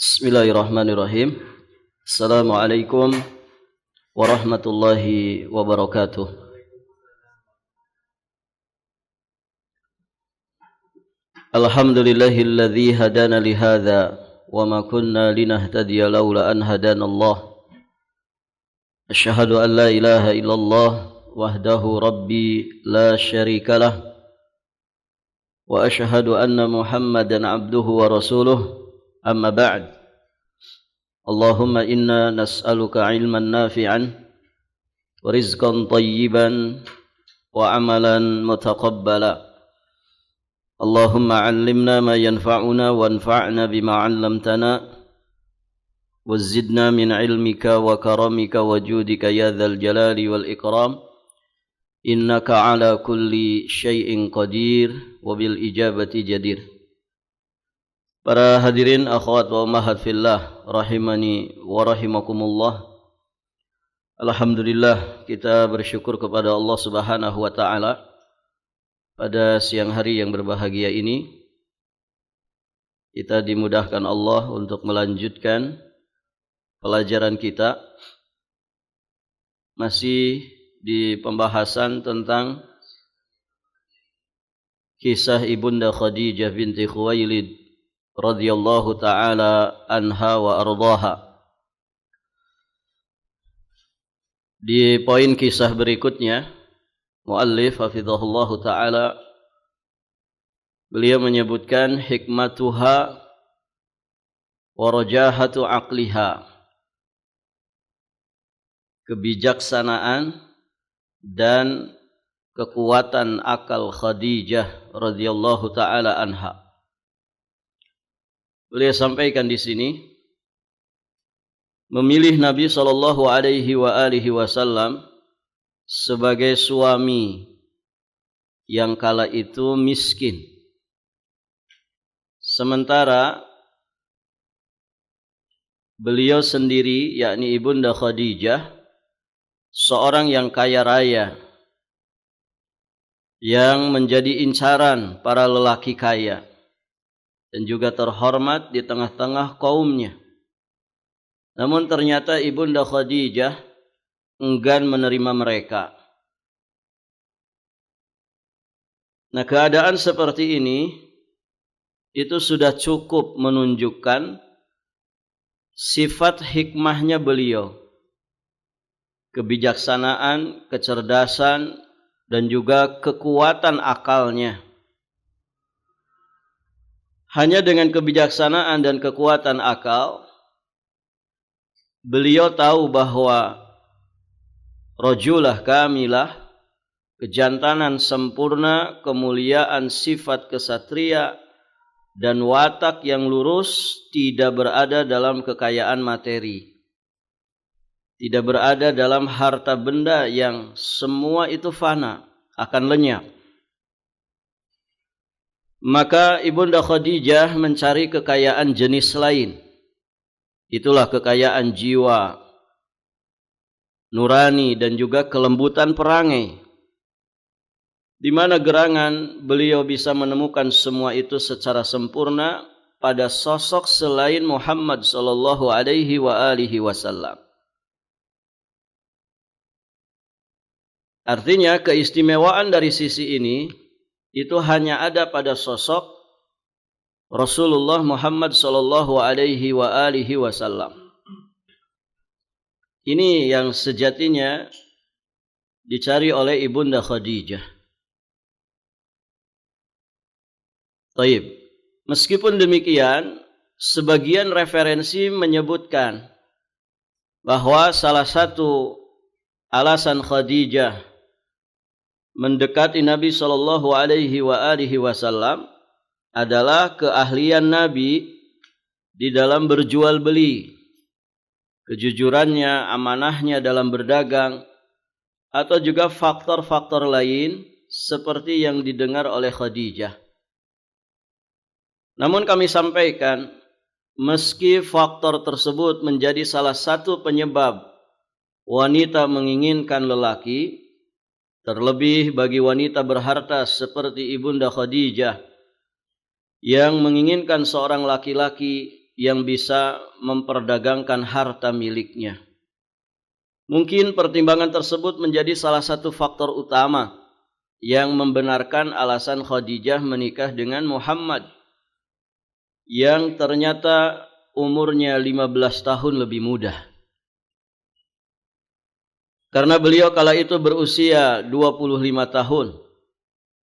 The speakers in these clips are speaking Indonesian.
Bismillahirrahmanirrahim. Assalamualaikum warahmatullahi wabarakatuh. Alhamdulillahilladzi hadana lihadza wa ma kunna linahtadiya laula an hadanallah. Asyhadu an la ilaha illallah wahdahu rabbi la syarikalah wa asyhadu anna Muhammadan abduhu wa rasuluh. Amma ba'd. Allahumma inna nas'aluka ilman nafi'an wa rizqan tayyiban wa amalan mutaqabbala. Allahumma 'allimna ma yanfa'una wanfa'na bima 'allamtana wa zidna min 'ilmika wa karamika wa judika ya dzal jalali wal ikram. Innaka 'ala kulli syai'in qadir wa bil ijabati jadir. Para hadirin akhwat wa ummahat fillah rahimani wa rahimakumullah. Alhamdulillah kita bersyukur kepada Allah Subhanahu wa taala pada siang hari yang berbahagia ini kita dimudahkan Allah untuk melanjutkan pelajaran kita masih di pembahasan tentang kisah Ibunda Khadijah binti Khuwailid radhiyallahu ta'ala anha wa ardaha. Di poin kisah berikutnya, muallif hafizahullahu ta'ala, beliau menyebutkan hikmatuha wa rajahatu aqliha, kebijaksanaan dan kekuatan akal Khadijah radhiyallahu ta'ala anha. Beliau sampaikan di sini memilih Nabi sallallahu alaihi wasallam sebagai suami yang kala itu miskin. Sementara beliau sendiri yakni Ibunda Khadijah seorang yang kaya raya yang menjadi incaran para lelaki kaya dan juga terhormat di tengah-tengah kaumnya. Namun ternyata Ibunda Khadijah enggan menerima mereka. Nah, keadaan seperti ini itu sudah cukup menunjukkan sifat hikmahnya beliau, kebijaksanaan, kecerdasan, dan juga kekuatan akalnya. Hanya dengan kebijaksanaan dan kekuatan akal, beliau tahu bahwa rajulah kamilah, kejantanan sempurna, kemuliaan sifat kesatria, dan watak yang lurus tidak berada dalam kekayaan materi. Tidak berada dalam harta benda yang semua itu fana, akan lenyap. Maka Ibunda Khadijah mencari kekayaan jenis lain. Itulah kekayaan jiwa, nurani dan juga kelembutan perangai. Di mana gerangan beliau bisa menemukan semua itu secara sempurna pada sosok selain Muhammad sallallahu alaihi wasallam. Artinya keistimewaan dari sisi ini itu hanya ada pada sosok Rasulullah Muhammad sallallahu alaihi wasallam. Ini yang sejatinya dicari oleh Ibunda Khadijah. Taib. Meskipun demikian, sebagian referensi menyebutkan bahwa salah satu alasan Khadijah mendekati Nabi sallallahu alaihi wasallam adalah keahlian Nabi di dalam berjual beli, kejujurannya, amanahnya dalam berdagang, atau juga faktor-faktor lain seperti yang didengar oleh Khadijah. Namun kami sampaikan, meski faktor tersebut menjadi salah satu penyebab wanita menginginkan lelaki, terlebih bagi wanita berharta seperti Ibunda Khadijah yang menginginkan seorang laki-laki yang bisa memperdagangkan harta miliknya. Mungkin pertimbangan tersebut menjadi salah satu faktor utama yang membenarkan alasan Khadijah menikah dengan Muhammad yang ternyata umurnya 15 tahun lebih muda. Karena beliau kala itu berusia 25 tahun.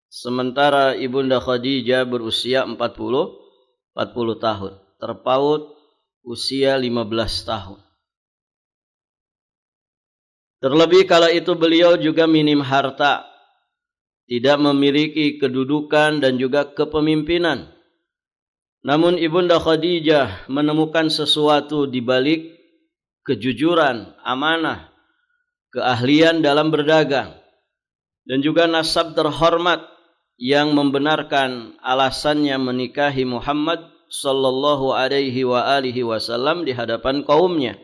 Sementara Ibunda Khadijah berusia 40 tahun. Terpaut usia 15 tahun. Terlebih kala itu beliau juga minim harta, tidak memiliki kedudukan dan juga kepemimpinan. Namun Ibunda Khadijah menemukan sesuatu di balik kejujuran, amanah, keahlian dalam berdagang, dan juga nasab terhormat yang membenarkan alasannya menikahi Muhammad sallallahu alaihi wasallam di hadapan kaumnya.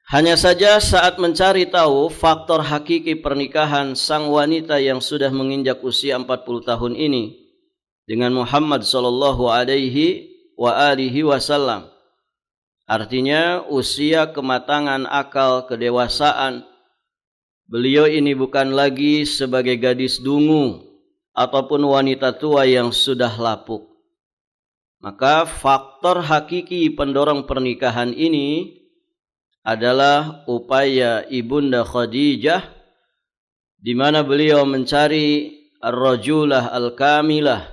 Hanya saja saat mencari tahu faktor hakiki pernikahan sang wanita yang sudah menginjak usia 40 tahun ini dengan Muhammad sallallahu alaihi wasallam. Artinya usia kematangan akal kedewasaan. Beliau ini bukan lagi sebagai gadis dungu ataupun wanita tua yang sudah lapuk. Maka faktor hakiki pendorong pernikahan ini adalah upaya Ibunda Khadijah di mana beliau mencari ar-rajulah al-kamilah,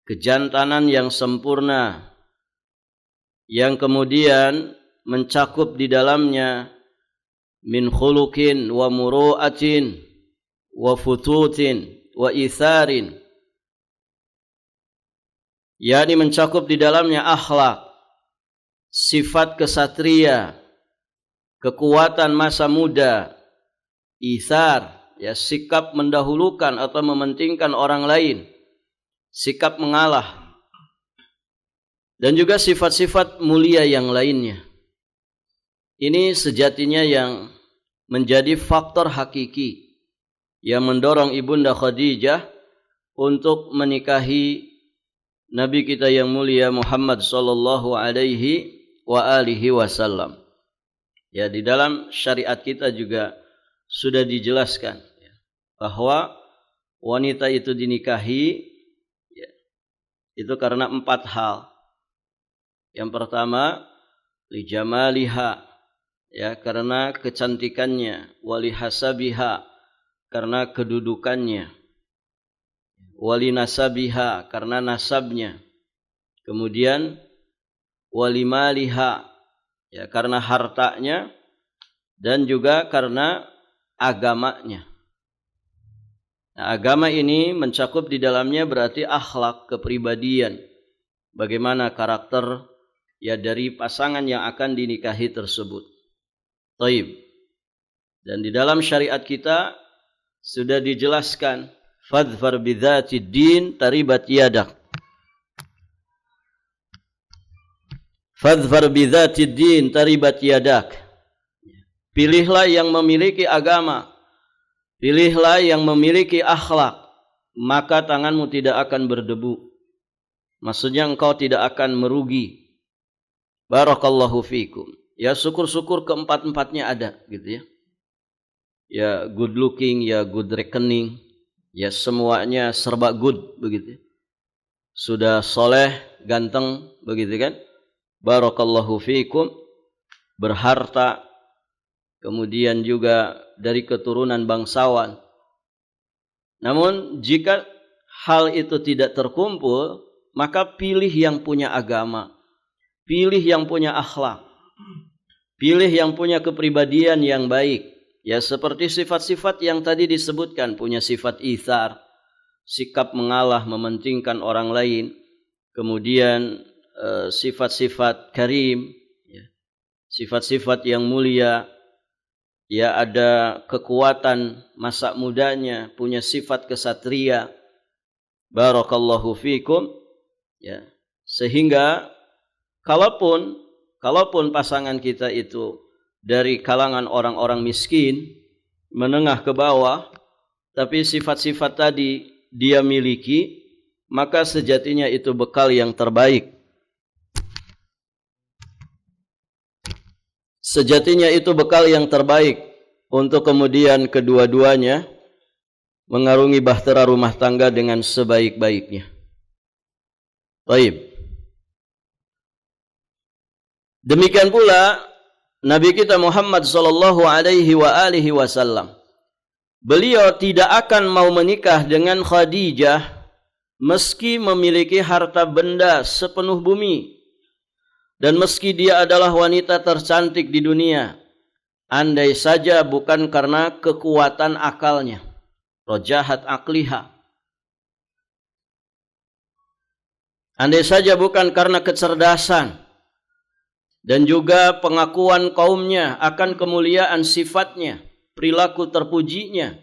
kejantanan yang sempurna, yang kemudian mencakup di dalamnya min khuluqin wa muru'atin wa fututin wa itharin, yakni mencakup di dalamnya akhlak, sifat kesatria, kekuatan masa muda, ithar, ya, sikap mendahulukan atau mementingkan orang lain, sikap mengalah, dan juga sifat-sifat mulia yang lainnya. Ini sejatinya yang menjadi faktor hakiki yang mendorong Ibunda Khadijah untuk menikahi Nabi kita yang mulia Muhammad sallallahu alaihi wasallam. Ya, di dalam syariat kita juga sudah dijelaskan bahwa wanita itu dinikahi ya, itu karena 4 hal. Yang pertama, li jamaliha, ya, karena kecantikannya, wali hasabiha, karena kedudukannya, wali nasabiha, karena nasabnya, kemudian wali maliha, ya, karena hartanya, dan juga karena agamanya. Nah, agama ini mencakup di dalamnya berarti akhlak, kepribadian, bagaimana karakter ya dari pasangan yang akan dinikahi tersebut. Taib. Dan di dalam syariat kita sudah dijelaskan, fadfar bidzatid din taribat yadak. Fadfar bidzatid din taribat yadak. Pilihlah yang memiliki agama, pilihlah yang memiliki akhlak, maka tanganmu tidak akan berdebu. Maksudnya engkau tidak akan merugi. Barakallahu fikum. Ya, syukur-syukur keempat-empatnya ada gitu ya. Ya good looking, ya good reckoning, ya semuanya serba good begitu. Sudah soleh, ganteng begitu kan. Barakallahu fikum. Berharta, kemudian juga dari keturunan bangsawan. Namun jika hal itu tidak terkumpul, maka pilih yang punya agama, pilih yang punya akhlak, pilih yang punya kepribadian yang baik. Ya, seperti sifat-sifat yang tadi disebutkan, punya sifat ithar, sikap mengalah, mementingkan orang lain, kemudian sifat-sifat karim, ya, sifat-sifat yang mulia, ya, ada kekuatan masa mudanya, punya sifat kesatria. Barakallahu fikum. Ya, sehingga kalaupun pasangan kita itu dari kalangan orang-orang miskin, menengah ke bawah, tapi sifat-sifat tadi dia miliki, maka sejatinya itu bekal yang terbaik. Sejatinya itu bekal yang terbaik untuk kemudian kedua-duanya mengarungi bahtera rumah tangga dengan sebaik-baiknya. Baik. Demikian pula Nabi kita Muhammad sallallahu alaihi wasallam. Beliau tidak akan mau menikah dengan Khadijah meski memiliki harta benda sepenuh bumi. Dan meski dia adalah wanita tercantik di dunia, andai saja bukan karena kekuatan akalnya, rojahat akliha. Andai saja bukan karena kecerdasan dan juga pengakuan kaumnya akan kemuliaan sifatnya, perilaku terpujinya,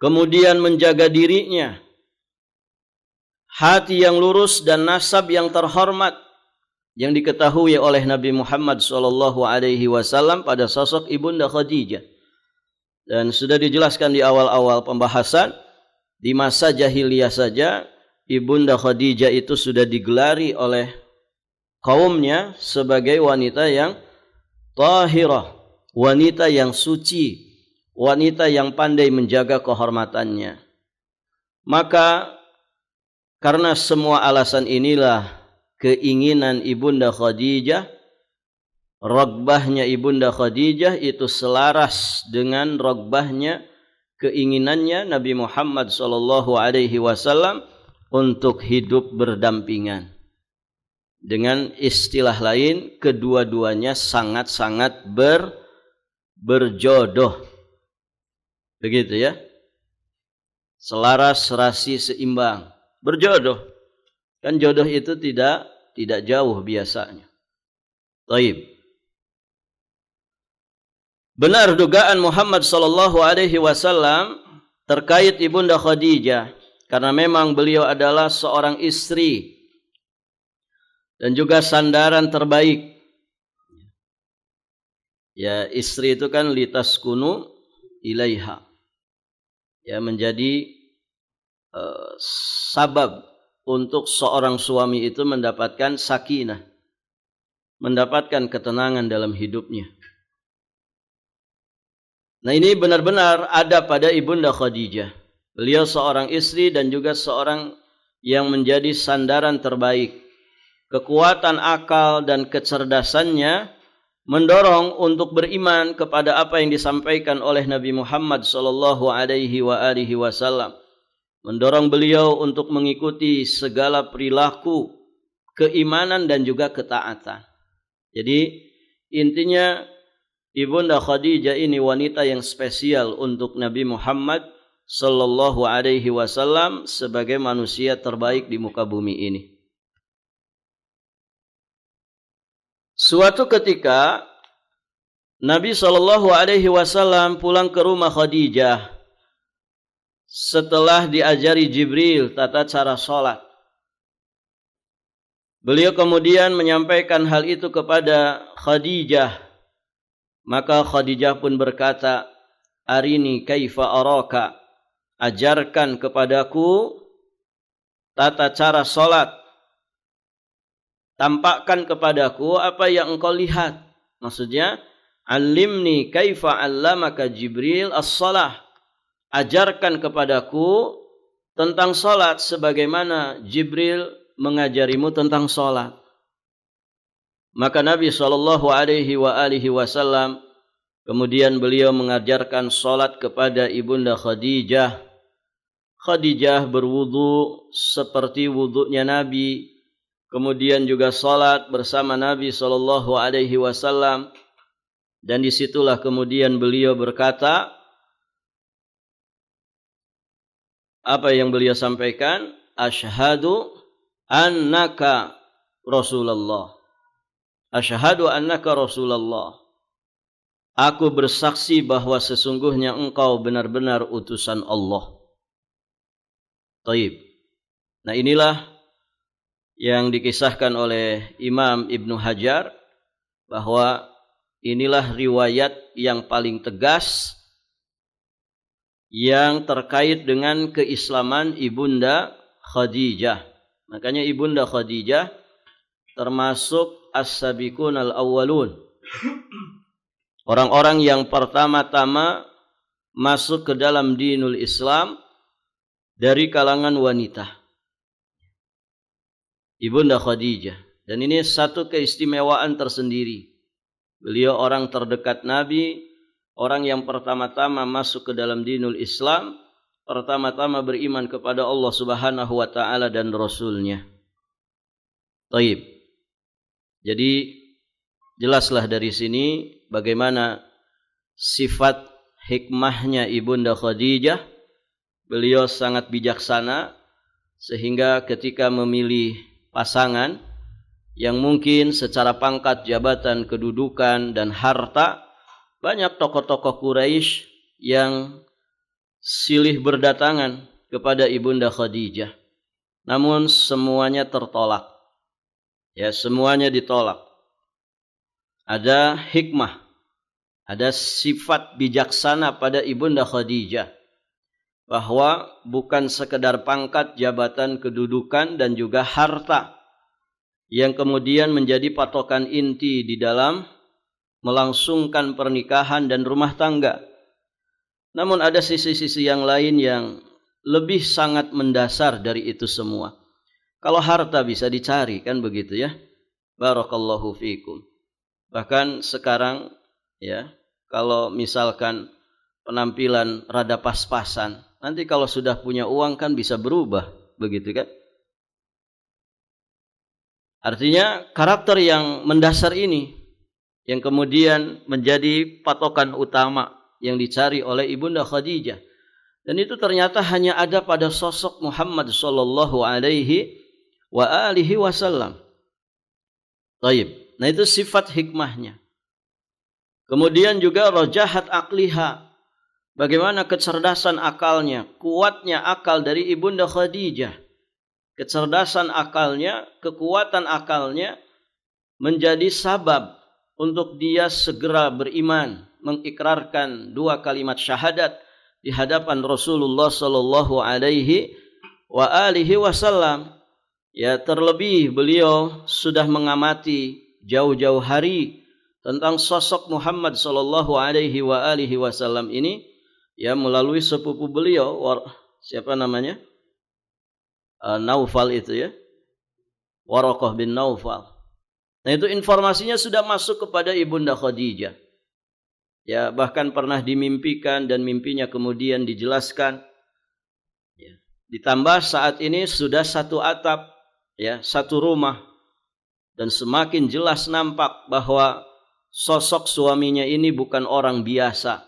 kemudian menjaga dirinya, hati yang lurus dan nasab yang terhormat, yang diketahui oleh Nabi Muhammad SAW pada sosok Ibunda Khadijah. Dan sudah dijelaskan di awal-awal pembahasan, di masa jahiliyah saja Ibunda Khadijah itu sudah digelari oleh kaumnya sebagai wanita yang tahirah, wanita yang suci, wanita yang pandai menjaga kehormatannya. Maka karena semua alasan inilah keinginan Ibunda Khadijah, ragbahnya Ibunda Khadijah itu selaras dengan ragbahnya, keinginannya Nabi Muhammad SAW untuk hidup berdampingan. Dengan istilah lain, kedua-duanya sangat-sangat berjodoh. Begitu ya. Selaras, serasi, seimbang. Berjodoh. Kan jodoh itu tidak jauh biasanya. Taib. Benar dugaan Muhammad sallallahu alaihi wasallam terkait Ibunda Khadijah, karena memang beliau adalah seorang istri dan juga sandaran terbaik. Ya, istri itu kan litaskunu ilaiha. Ya, menjadi sabab untuk seorang suami itu mendapatkan sakinah, mendapatkan ketenangan dalam hidupnya. Nah, ini benar-benar ada pada Ibunda Khadijah. Beliau seorang istri dan juga seorang yang menjadi sandaran terbaik. Kekuatan akal dan kecerdasannya mendorong untuk beriman kepada apa yang disampaikan oleh Nabi Muhammad SAW. Mendorong beliau untuk mengikuti segala perilaku, keimanan dan juga ketaatan. Jadi intinya Ibunda Khadijah ini wanita yang spesial untuk Nabi Muhammad sallallahu alaihi wasallam sebagai manusia terbaik di muka bumi ini. Suatu ketika Nabi sallallahu alaihi wasallam pulang ke rumah Khadijah setelah diajari Jibril tata cara sholat. Beliau kemudian menyampaikan hal itu kepada Khadijah. Maka Khadijah pun berkata, "Arini kaifa araka." Ajarkan kepadaku tata cara sholat. Tampakkan kepadaku apa yang engkau lihat. Maksudnya, "Alimni kaifa 'allamaka Jibril as-shalah." Ajarkan kepadaku tentang salat sebagaimana Jibril mengajarimu tentang salat. Maka Nabi SAW kemudian beliau mengajarkan salat kepada Ibunda Khadijah. Khadijah berwudu seperti wudunya Nabi, kemudian juga salat bersama Nabi SAW, dan disitulah kemudian beliau berkata, apa yang beliau sampaikan? Asyhadu annaka Rasulullah. Asyhadu annaka Rasulullah. Aku bersaksi bahwa sesungguhnya engkau benar-benar utusan Allah. Taib. Nah, inilah yang dikisahkan oleh Imam Ibnu Hajar, bahwa inilah riwayat yang paling tegas yang terkait dengan keislaman Ibunda Khadijah. Makanya Ibunda Khadijah termasuk as-sabiqun al-awwalun. Orang-orang yang pertama-tama masuk ke dalam dinul Islam dari kalangan wanita. Ibunda Khadijah. Dan ini satu keistimewaan tersendiri. Beliau orang terdekat Nabi, orang yang pertama-tama masuk ke dalam dinul Islam, pertama-tama beriman kepada Allah Subhanahu wa taala dan Rasul-Nya. Taib. Jadi jelaslah dari sini bagaimana sifat hikmahnya Ibunda Khadijah. Beliau sangat bijaksana sehingga ketika memilih pasangan yang mungkin secara pangkat, jabatan, kedudukan, dan harta, banyak tokoh-tokoh Quraisy yang silih berdatangan kepada Ibunda Khadijah. Namun semuanya tertolak. Ya, semuanya ditolak. Ada hikmah, ada sifat bijaksana pada Ibunda Khadijah. Bahwa bukan sekedar pangkat, jabatan, kedudukan, dan juga harta yang kemudian menjadi patokan inti di dalam melangsungkan pernikahan dan rumah tangga. Namun ada sisi-sisi yang lain yang lebih sangat mendasar dari itu semua. Kalau harta bisa dicari, kan begitu ya. Barakallahu fiikum. Bahkan sekarang ya, kalau misalkan penampilan rada pas-pasan, nanti kalau sudah punya uang kan bisa berubah, begitu kan? Artinya karakter yang mendasar ini yang kemudian menjadi patokan utama yang dicari oleh Ibunda Khadijah. Dan itu ternyata hanya ada pada sosok Muhammad sallallahu alaihi wa alihi wasallam. Baik. Nah, itu sifat hikmahnya. Kemudian juga rajahat aqliha. Bagaimana kecerdasan akalnya, kuatnya akal dari Ibunda Khadijah. Kecerdasan akalnya, kekuatan akalnya menjadi sabab untuk dia segera beriman, mengikrarkan dua kalimat syahadat di hadapan Rasulullah sallallahu alaihi wa alihi wasallam. Ya, terlebih beliau sudah mengamati jauh-jauh hari tentang sosok Muhammad sallallahu alaihi wa alihi wasallam ini ya melalui sepupu beliau, siapa namanya? Naufal itu ya. Waraqah bin Naufal. Nah, itu informasinya sudah masuk kepada Ibunda Khadijah. Ya, bahkan pernah dimimpikan dan mimpinya kemudian dijelaskan. Ya. Ditambah saat ini sudah satu atap, ya, satu rumah. Dan semakin jelas nampak bahwa sosok suaminya ini bukan orang biasa,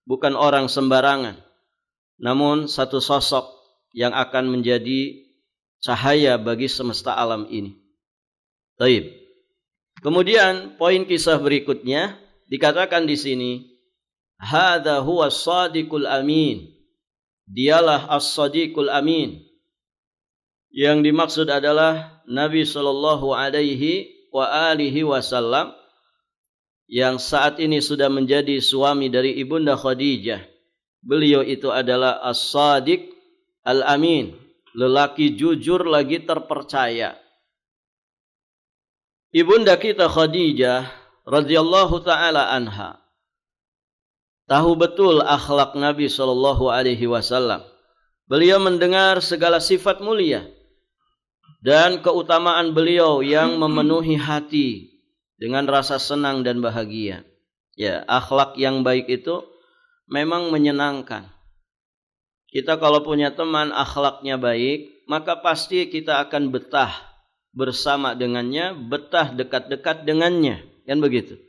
bukan orang sembarangan. Namun satu sosok yang akan menjadi cahaya bagi semesta alam ini. Baik. Kemudian poin kisah berikutnya dikatakan di sini, hadza huwa as-sadiqul amin. Dialah as-sadiqul amin. Yang dimaksud adalah Nabi sallallahu alaihi wa alihi wasallam yang saat ini sudah menjadi suami dari Ibunda Khadijah. Beliau itu adalah as-sadiq al-amin, lelaki jujur lagi terpercaya. Ibunda kita Khadijah radhiyallahu taala anha tahu betul akhlak Nabi sallallahu alaihi wasallam. Beliau mendengar segala sifat mulia dan keutamaan beliau yang memenuhi hati dengan rasa senang dan bahagia. Ya, akhlak yang baik itu memang menyenangkan. Kita kalau punya teman akhlaknya baik, maka pasti kita akan betah bersama dengannya, betah dekat-dekat dengannya, kan begitu.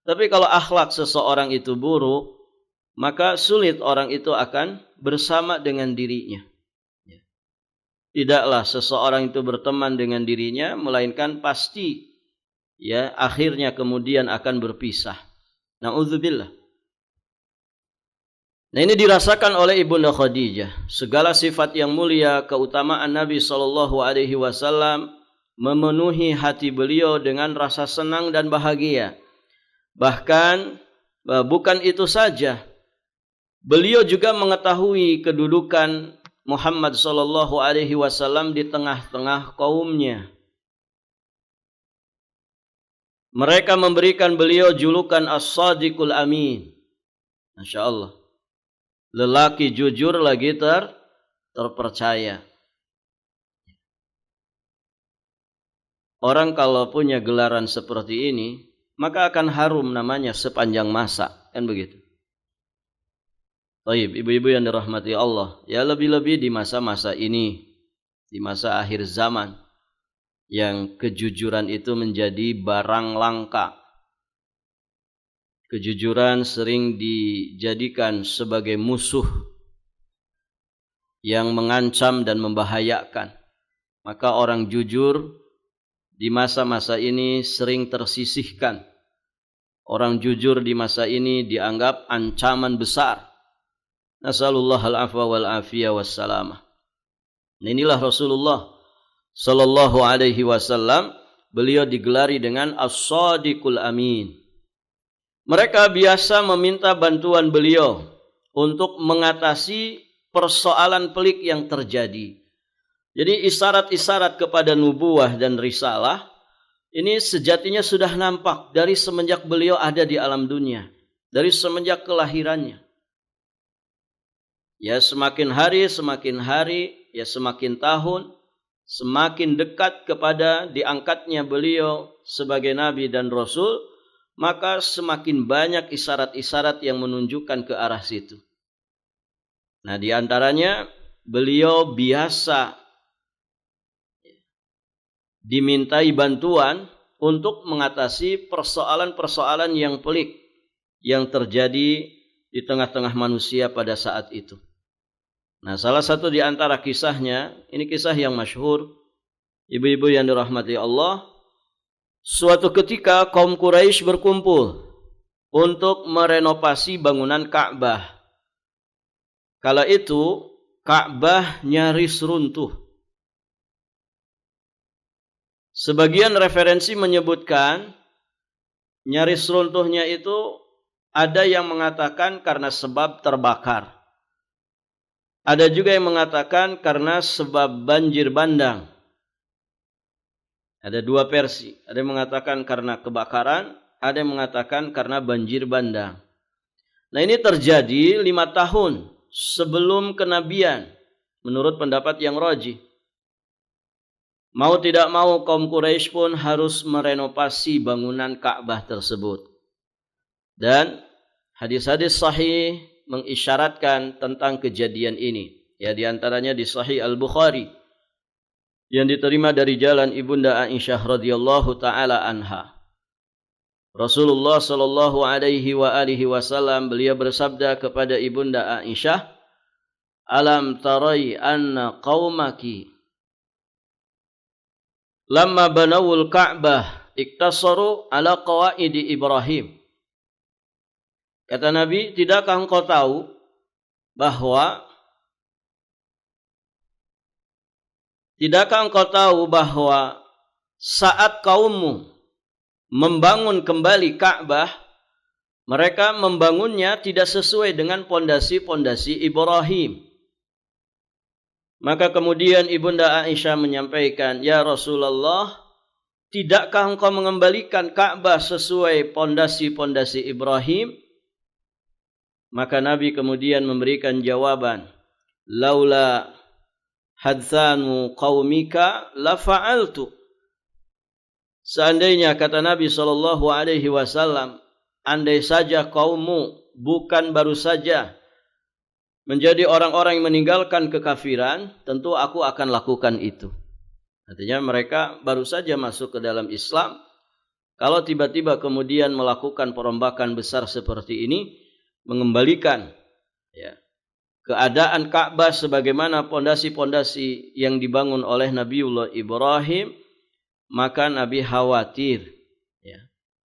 Tapi kalau akhlak seseorang itu buruk, maka sulit orang itu akan bersama dengan dirinya. Tidaklah seseorang itu berteman dengan dirinya, melainkan pasti ya akhirnya kemudian akan berpisah. Na'udzubillah. Nah, ini dirasakan oleh Ibunda Khadijah. Segala sifat yang mulia, keutamaan Nabi sallallahu alaihi wasallam memenuhi hati beliau dengan rasa senang dan bahagia. Bahkan bukan itu saja, beliau juga mengetahui kedudukan Muhammad sallallahu alaihi wasallam di tengah-tengah kaumnya. Mereka memberikan beliau julukan As-Sadiqul Amin. Masya Allah. Lelaki jujur lagi terpercaya. Orang kalau punya gelaran seperti ini, maka akan harum namanya sepanjang masa. Kan begitu. Baik, ibu-ibu yang dirahmati Allah. Ya lebih-lebih di masa-masa ini. Di masa akhir zaman. Yang kejujuran itu menjadi barang langka. Kejujuran sering dijadikan sebagai musuh yang mengancam dan membahayakan. Maka orang jujur di masa-masa ini sering tersisihkan. Orang jujur di masa ini dianggap ancaman besar. Nasallallahu al-afwa wal-afiyah wassalamah. Inilah Rasulullah sallallahu alaihi wasallam, beliau digelari dengan As-Sadiqul Amin. Mereka biasa meminta bantuan beliau untuk mengatasi persoalan pelik yang terjadi. Jadi isyarat-isyarat kepada nubuwah dan risalah ini sejatinya sudah nampak dari semenjak beliau ada di alam dunia, dari semenjak kelahirannya. Ya semakin hari, ya semakin tahun, semakin dekat kepada diangkatnya beliau sebagai nabi dan rasul, maka semakin banyak isyarat-isyarat yang menunjukkan ke arah situ. Nah, di antaranya beliau biasa dimintai bantuan untuk mengatasi persoalan-persoalan yang pelik yang terjadi di tengah-tengah manusia pada saat itu. Nah, salah satu di antara kisahnya, ini kisah yang masyhur, ibu-ibu yang dirahmati Allah, suatu ketika kaum Quraisy berkumpul untuk merenovasi bangunan Ka'bah. Kala itu Ka'bah nyaris runtuh. Sebagian referensi menyebutkan nyaris runtuhnya itu ada yang mengatakan karena sebab terbakar. Ada juga yang mengatakan karena sebab banjir bandang. Ada dua versi. Ada yang mengatakan karena kebakaran, ada yang mengatakan karena banjir bandang. Nah, ini terjadi 5 tahun sebelum kenabian, menurut pendapat yang rajih. Mau tidak mau kaum Quraisy pun harus merenovasi bangunan Ka'bah tersebut. Dan hadis-hadis sahih mengisyaratkan tentang kejadian ini. Ya, di antaranya di Sahih Al-Bukhari yang diterima dari jalan Ibunda Aisyah radhiyallahu taala anha. Rasulullah sallallahu alaihi wasallam beliau bersabda kepada Ibunda Aisyah, "Alam tarai anna qaumaki lamma banawul Ka'bah iktasaru ala qawaidi Ibrahim." Kata Nabi, tidakkah engkau tahu bahwa saat kaummu membangun kembali Ka'bah, mereka membangunnya tidak sesuai dengan pondasi-pondasi Ibrahim. Maka kemudian Ibunda Aisyah menyampaikan, "Ya Rasulullah, tidakkah engkau mengembalikan Ka'bah sesuai pondasi-pondasi Ibrahim?" Maka Nabi kemudian memberikan jawaban, "Laula hadzanu qaumika la fa'altu." Seandainya, kata Nabi sallallahu alaihi wasallam, andai saja kaummu bukan baru saja menjadi orang-orang yang meninggalkan kekafiran, tentu aku akan lakukan itu. Artinya mereka baru saja masuk ke dalam Islam. Kalau tiba-tiba kemudian melakukan perombakan besar seperti ini, mengembalikan ya, keadaan Ka'bah sebagaimana pondasi-pondasi yang dibangun oleh Nabiullah Ibrahim, maka Nabi khawatir ya,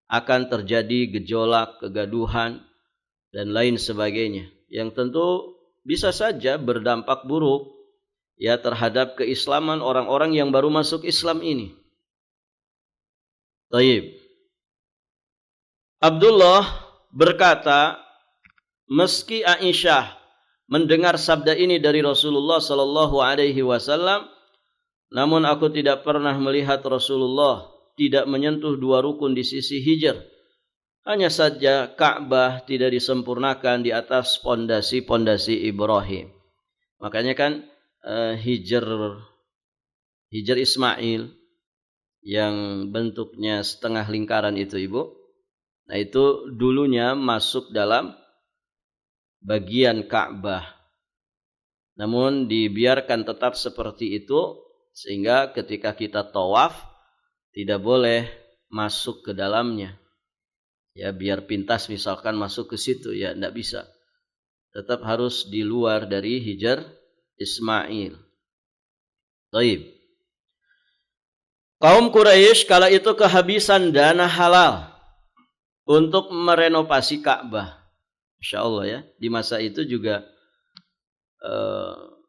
akan terjadi gejolak, kegaduhan, dan lain sebagainya, yang tentu bisa saja berdampak buruk ya terhadap keislaman orang-orang yang baru masuk Islam ini. Taib. Abdullah berkata, meski Aisyah mendengar sabda ini dari Rasulullah sallallahu alaihi wasallam, namun aku tidak pernah melihat Rasulullah tidak menyentuh dua rukun di sisi hijr. Hanya saja Ka'bah tidak disempurnakan di atas pondasi-pondasi Ibrahim. Makanya kan hijr Ismail yang bentuknya setengah lingkaran itu, Ibu. Nah, itu dulunya masuk dalam bagian Ka'bah. Namun dibiarkan tetap seperti itu sehingga ketika kita tawaf tidak boleh masuk ke dalamnya. Ya, biar pintas misalkan masuk ke situ, ya enggak bisa. Tetap harus di luar dari hijr Ismail. Baik. Kaum Quraisy kala itu kehabisan dana halal untuk merenovasi Ka'bah. Masya Allah ya, di masa itu juga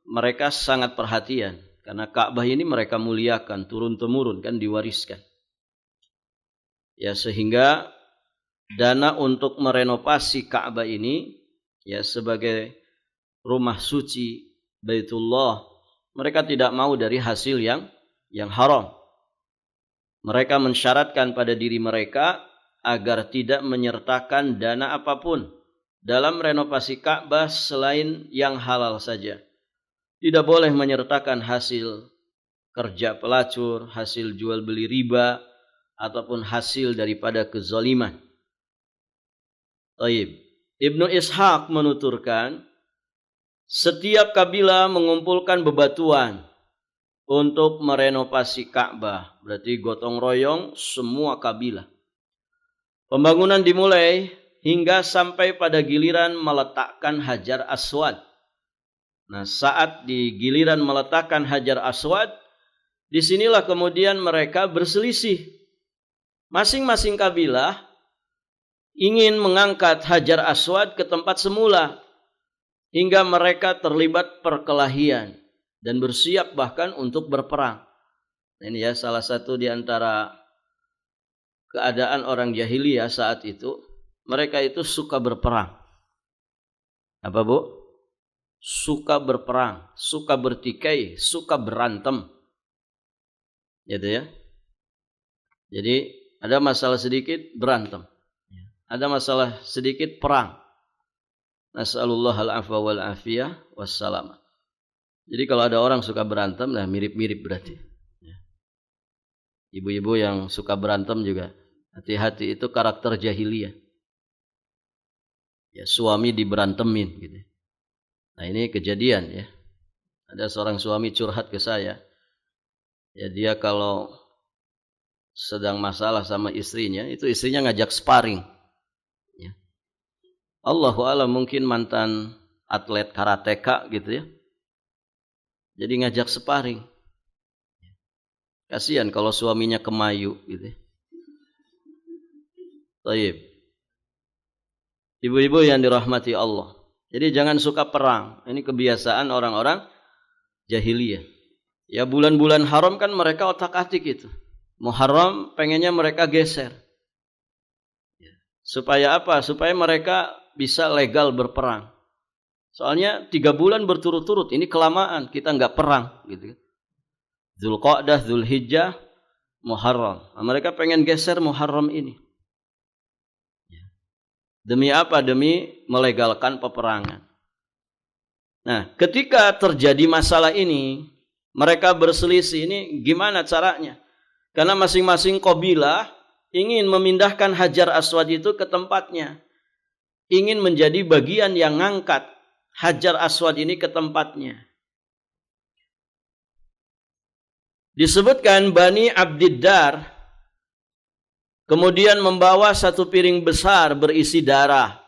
mereka sangat perhatian karena Ka'bah ini mereka muliakan turun-temurun, kan diwariskan. Ya, sehingga dana untuk merenovasi Ka'bah ini ya sebagai rumah suci Baitullah, mereka tidak mau dari hasil yang haram. Mereka mensyaratkan pada diri mereka agar tidak menyertakan dana apapun dalam renovasi Ka'bah selain yang halal saja. Tidak boleh menyertakan hasil kerja pelacur, hasil jual beli riba, ataupun hasil daripada kezaliman. Taib. Ibnu Ishaq menuturkan, setiap kabilah mengumpulkan bebatuan untuk merenovasi Ka'bah. Berarti gotong royong semua kabilah. Pembangunan dimulai hingga sampai pada giliran meletakkan Hajar Aswad. Nah, saat di giliran meletakkan Hajar Aswad, disinilah kemudian mereka berselisih. Masing-masing kabilah ingin mengangkat Hajar Aswad ke tempat semula, hingga mereka terlibat perkelahian dan bersiap bahkan untuk berperang. Ini ya salah satu di antara keadaan orang jahiliyah saat itu. Mereka itu suka berperang. Apa, Bu? Suka berperang, suka bertikai, suka berantem. Gitu ya. Jadi ada masalah sedikit berantem. Ada masalah sedikit perang. Nas'alullah al-afwa wal afiyah wassalamah. Jadi kalau ada orang suka berantem, nah mirip-mirip berarti. Ibu-ibu yang suka berantem juga hati-hati, itu karakter jahiliyah. Ya, suami diberantemin gitu. Nah, ini kejadian ya. Ada seorang suami curhat ke saya. Ya, dia kalau sedang masalah sama istrinya, itu istrinya ngajak sparring. Ya. Allahu a'lam, mungkin mantan atlet karateka gitu ya. Jadi ngajak sparring. Kasihan kalau suaminya kemayu gitu. Baik. Ibu-ibu yang dirahmati Allah. Jadi jangan suka perang. Ini kebiasaan orang-orang jahiliyah. Ya, bulan-bulan haram kan mereka otak-atik itu. Muharram pengennya mereka geser. Supaya apa? Supaya mereka bisa legal berperang. Soalnya 3 bulan berturut-turut, ini kelamaan, kita nggak perang gitu. Dzulqa'dah, Dzulhijjah, Muharram. Nah, mereka pengen geser Muharram ini. Demi apa? Demi melegalkan peperangan. Nah, ketika terjadi masalah ini, mereka berselisih, ini gimana caranya? Karena masing-masing kabilah ingin memindahkan Hajar Aswad itu ke tempatnya. Ingin menjadi bagian yang ngangkat Hajar Aswad ini ke tempatnya. Disebutkan Bani Abdiddar kemudian membawa 1 piring besar berisi darah.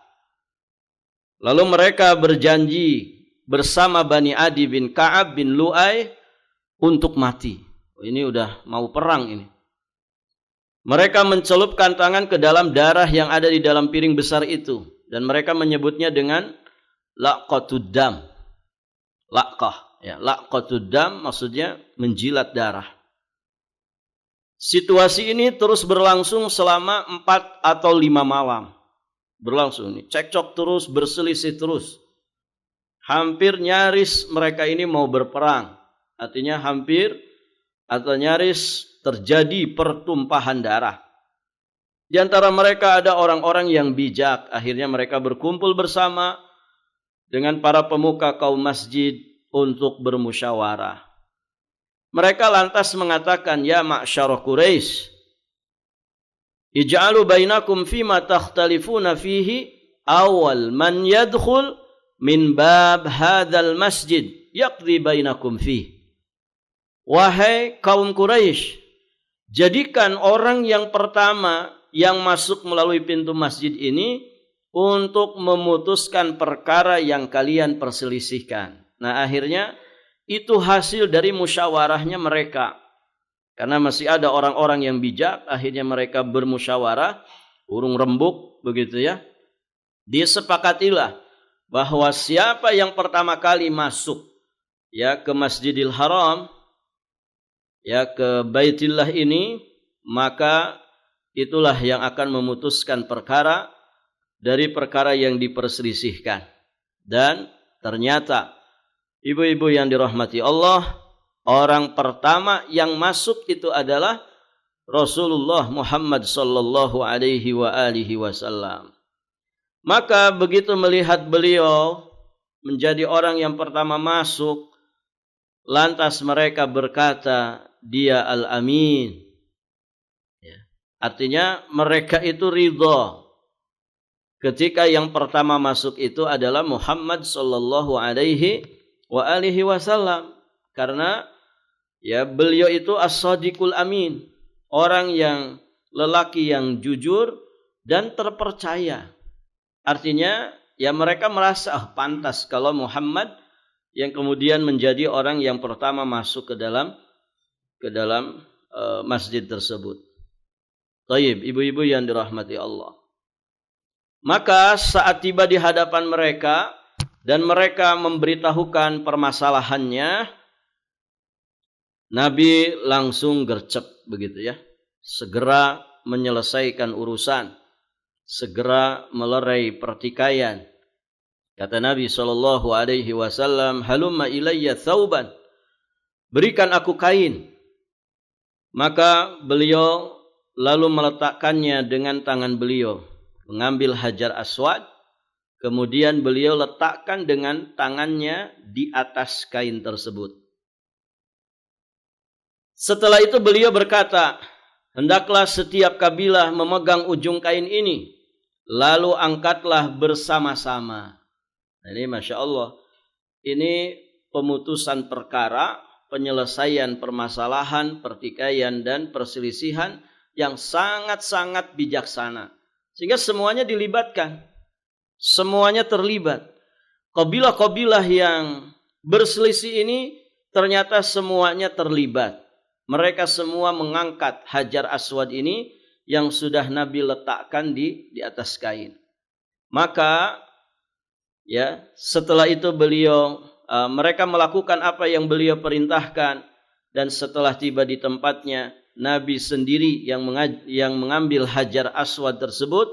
Lalu mereka berjanji bersama Bani Adi bin Ka'ab bin Lu'ay untuk mati. Ini udah mau perang ini. Mereka mencelupkan tangan ke dalam darah yang ada di dalam piring besar itu. Dan mereka menyebutnya dengan laqatud dam. Laqah. Ya, laqatud dam maksudnya menjilat darah. Situasi ini terus berlangsung selama 4 atau 5 malam. Berlangsung ini. Cekcok terus, berselisih terus. hampir nyaris mereka ini mau berperang. Artinya hampir atau nyaris terjadi pertumpahan darah. Di antara mereka ada orang-orang yang bijak. Akhirnya mereka berkumpul bersama dengan para pemuka kaum masjid untuk bermusyawarah. Mereka lantas mengatakan, ya ma'syarah Quraisy, ij'alu bainakum fima takhtalifuna fihi awal man yadkhul min bab hadzal masjid yaqdi bainakum fihi. Wahai kaum Quraisy, jadikan orang yang pertama yang masuk melalui pintu masjid ini untuk memutuskan perkara yang kalian perselisihkan. Nah, akhirnya itu hasil dari musyawarahnya mereka. Karena masih ada orang-orang yang bijak, akhirnya mereka bermusyawarah, urung rembuk begitu ya. Disepakatilah bahwa siapa yang pertama kali masuk ya ke Masjidil Haram, ya ke Baitillah ini, maka itulah yang akan memutuskan perkara dari perkara yang diperselisihkan. Dan ternyata ibu-ibu yang dirahmati Allah, orang pertama yang masuk itu adalah Rasulullah Muhammad sallallahu alaihi wa alihi wasallam. Maka begitu melihat beliau menjadi orang yang pertama masuk, lantas mereka berkata, dia Al-Amin. Ya. Artinya mereka itu ridha ketika yang pertama masuk itu adalah Muhammad sallallahu alaihi wa alihi wasallam. Karena ya beliau itu as-sadiqul amin, orang yang lelaki yang jujur dan terpercaya. Artinya ya mereka merasa pantas kalau Muhammad yang kemudian menjadi orang yang pertama masuk ke dalam masjid tersebut. Taib, ibu-ibu yang dirahmati Allah. Maka saat tiba di hadapan mereka dan mereka memberitahukan permasalahannya, Nabi langsung gercep begitu ya. Segera menyelesaikan urusan, segera melerai pertikaian. Kata Nabi sallallahu alaihi wasallam, "Halumma ilayya thawban." Berikan aku kain. Maka beliau lalu meletakkannya dengan tangan beliau, mengambil Hajar Aswad, kemudian beliau letakkan dengan tangannya di atas kain tersebut. Setelah itu beliau berkata, hendaklah setiap kabilah memegang ujung kain ini, lalu angkatlah bersama-sama. Nah, ini Masya Allah, ini pemutusan perkara, penyelesaian permasalahan, pertikaian dan perselisihan yang sangat-sangat bijaksana. Sehingga semuanya dilibatkan, semuanya terlibat. Kabilah-kabilah yang berselisih ini ternyata semuanya terlibat. Mereka semua mengangkat Hajar Aswad ini yang sudah Nabi letakkan di atas kain. Maka ya setelah itu mereka melakukan apa yang beliau perintahkan, dan setelah tiba di tempatnya Nabi sendiri yang mengambil Hajar Aswad tersebut,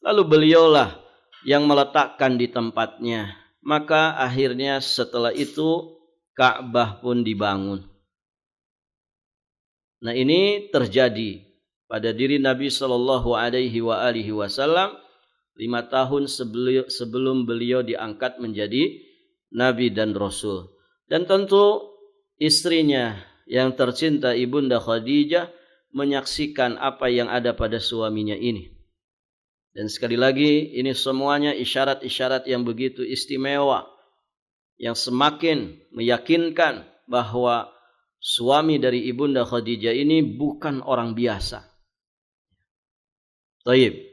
lalu beliaulah yang meletakkan di tempatnya. Maka akhirnya setelah itu Ka'bah pun dibangun. Nah, ini terjadi pada diri Nabi sallallahu alaihi wasallam 5 tahun sebelum beliau diangkat menjadi Nabi dan Rasul. Dan tentu istrinya yang tercinta Ibunda Khadijah menyaksikan apa yang ada pada suaminya ini. Dan sekali lagi ini semuanya isyarat-isyarat yang begitu istimewa, yang semakin meyakinkan bahwa suami dari Ibunda Khadijah ini bukan orang biasa. Baik.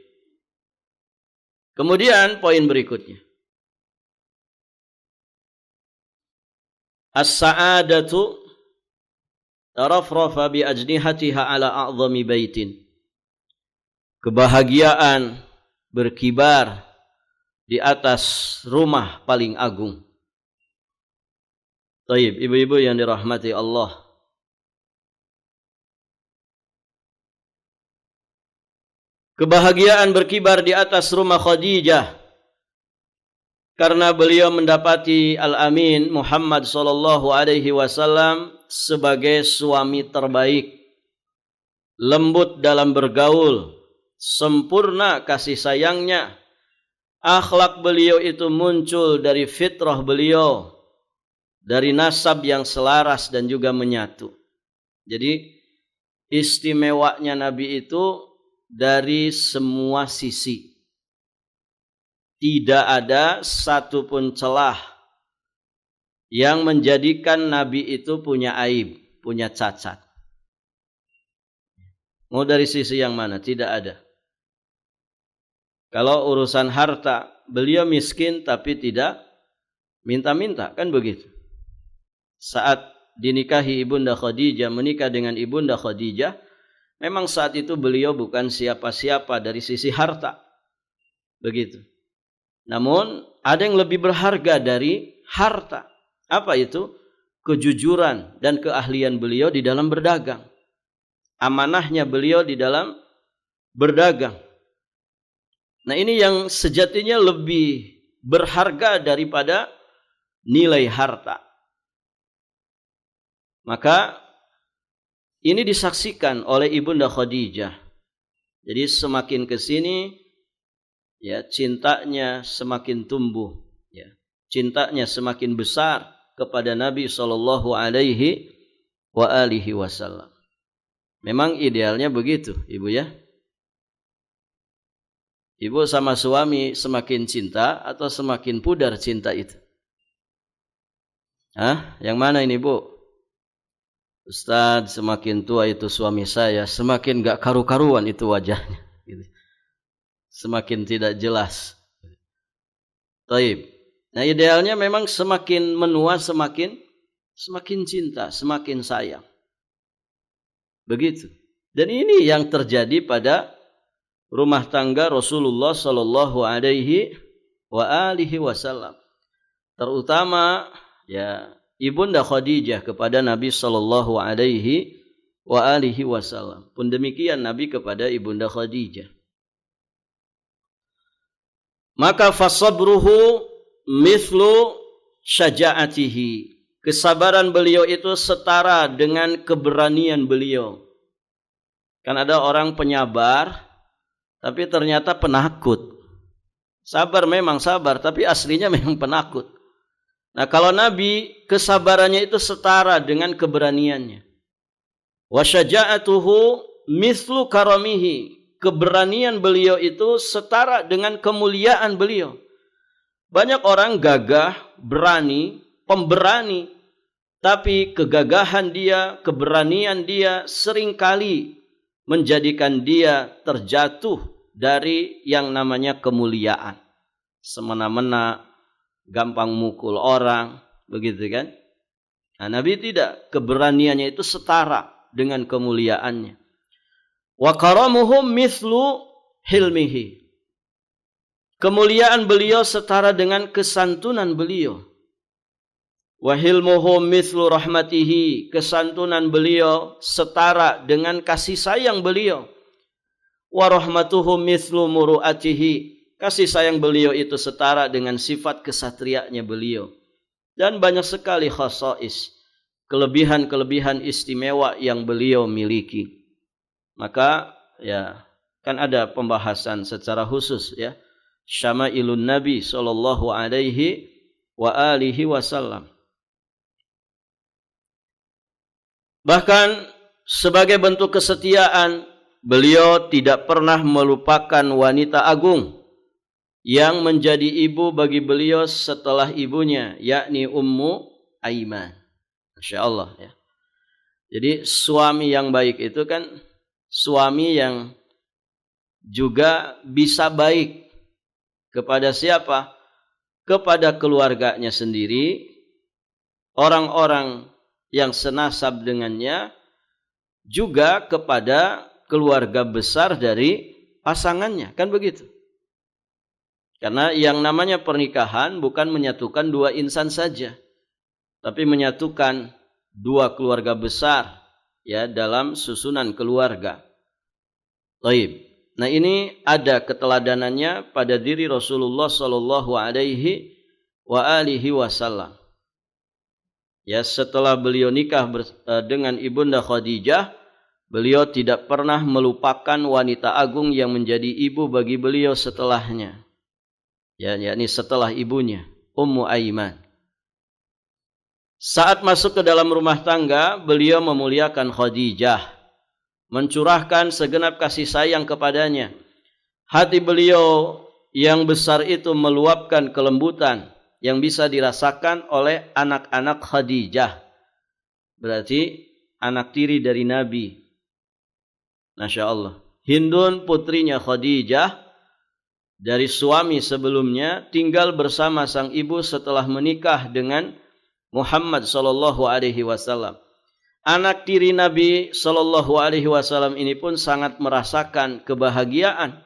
Kemudian poin berikutnya. As-sa'adatu tarafrafa bi ajnihatiha ala a'zami baitin. Kebahagiaan berkibar di atas rumah paling agung. Baik, ibu-ibu yang dirahmati Allah. Kebahagiaan berkibar di atas rumah Khadijah karena beliau mendapati Al-Amin Muhammad sallallahu alaihi wasallam sebagai suami terbaik, lembut dalam bergaul, sempurna kasih sayangnya. Akhlak beliau itu muncul dari fitrah beliau, dari nasab yang selaras dan juga menyatu. Jadi istimewanya Nabi itu dari semua sisi. Tidak ada satupun celah yang menjadikan Nabi itu punya aib, punya cacat. Mau dari sisi yang mana? Tidak ada. Kalau urusan harta, beliau miskin tapi tidak minta-minta, kan begitu. Saat dinikahi Ibunda Khadijah, menikah dengan Ibunda Khadijah, memang saat itu beliau bukan siapa-siapa dari sisi harta. Begitu. Namun ada yang lebih berharga dari harta. Apa itu? Kejujuran dan keahlian beliau di dalam berdagang. Amanahnya beliau di dalam berdagang. Nah, ini yang sejatinya lebih berharga daripada nilai harta. Maka ini disaksikan oleh Ibunda Khadijah. Jadi semakin ke sini ya cintanya semakin tumbuh, ya. Cintanya semakin besar kepada Nabi sallallahu alaihi wasallam. Memang idealnya begitu, Ibu ya. Ibu sama suami semakin cinta atau semakin pudar cinta itu? Yang mana ini, Bu? Ustadz, semakin tua itu suami saya, semakin gak karu-karuan itu wajahnya. Semakin tidak jelas. Taib. Nah, idealnya memang semakin menua, semakin cinta, semakin sayang. Begitu. Dan ini yang terjadi pada rumah tangga Rasulullah sallallahu alaihi wasallam. Terutama ya Ibunda Khadijah kepada Nabi sallallahu alaihi wasallam. Pun demikian Nabi kepada Ibunda Khadijah. Maka fasabruhu mithlu syaja'atihi. Kesabaran beliau itu setara dengan keberanian beliau. Kan ada orang penyabar, tapi ternyata penakut. Sabar memang sabar, tapi aslinya memang penakut. Nah, kalau Nabi, kesabarannya itu setara dengan keberaniannya. Wa syaja'atuhu mithlu karamihi. Keberanian beliau itu setara dengan kemuliaan beliau. Banyak orang gagah, berani, pemberani, tapi kegagahan dia, keberanian dia seringkali menjadikan dia terjatuh dari yang namanya kemuliaan. Semena-mena, gampang mukul orang, begitu kan? Nah, Nabi tidak, keberaniannya itu setara dengan kemuliaannya. Wa karamuhum mithlu hilmihi. Kemuliaan beliau setara dengan kesantunan beliau. Wa hilmuhum mithlu rahmatihi. Kesantunan beliau setara dengan kasih sayang beliau. Wa rahmatuhum mithlu muru'atihi. Kasih sayang beliau itu setara dengan sifat kesatrianya beliau. Dan banyak sekali khasais, kelebihan-kelebihan istimewa yang beliau miliki. Maka ya kan ada pembahasan secara khusus ya, Syama'ilun Nabi sallallahu alaihi wasallam. Bahkan sebagai bentuk kesetiaan, beliau tidak pernah melupakan wanita agung yang menjadi ibu bagi beliau setelah ibunya, yakni Ummu Aiman. Masya Allah ya. Jadi suami yang baik itu kan suami yang juga bisa baik kepada siapa? Kepada keluarganya sendiri, orang-orang yang senasab dengannya, juga kepada keluarga besar dari pasangannya. Kan begitu? Karena yang namanya pernikahan bukan menyatukan dua insan saja, tapi menyatukan dua keluarga besar ya dalam susunan keluarga. Baik. Nah, ini ada keteladanannya pada diri Rasulullah sallallahu alaihi wa alihi wasallam. Ya, setelah beliau nikah dengan Ibunda Khadijah, beliau tidak pernah melupakan wanita agung yang menjadi ibu bagi beliau setelahnya. Ya, yakni setelah ibunya, Ummu Aiman. Saat masuk ke dalam rumah tangga, beliau memuliakan Khadijah, mencurahkan segenap kasih sayang kepadanya. Hati beliau yang besar itu meluapkan kelembutan yang bisa dirasakan oleh anak-anak Khadijah. Berarti anak tiri dari Nabi. Masya Allah. Hindun putrinya Khadijah dari suami sebelumnya tinggal bersama sang ibu setelah menikah dengan Muhammad sallallahu alaihi wasallam. Anak tiri Nabi sallallahu alaihi wasallam ini pun sangat merasakan kebahagiaan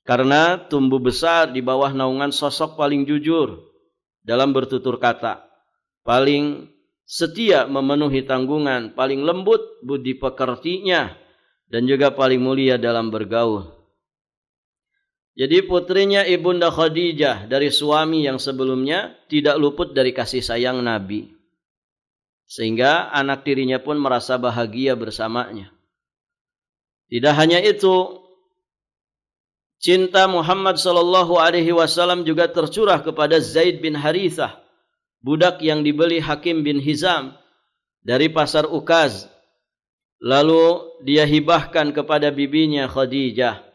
karena tumbuh besar di bawah naungan sosok paling jujur dalam bertutur kata, paling setia memenuhi tanggungan, paling lembut budi pekertinya, dan juga paling mulia dalam bergaul. Jadi putrinya Ibunda Khadijah dari suami yang sebelumnya tidak luput dari kasih sayang Nabi. Sehingga anak tirinya pun merasa bahagia bersamanya. Tidak hanya itu, cinta Muhammad sallallahu alaihi wasallam juga tercurah kepada Zaid bin Harithah, budak yang dibeli Hakim bin Hizam dari pasar Ukaz. Lalu dia hibahkan kepada bibinya Khadijah.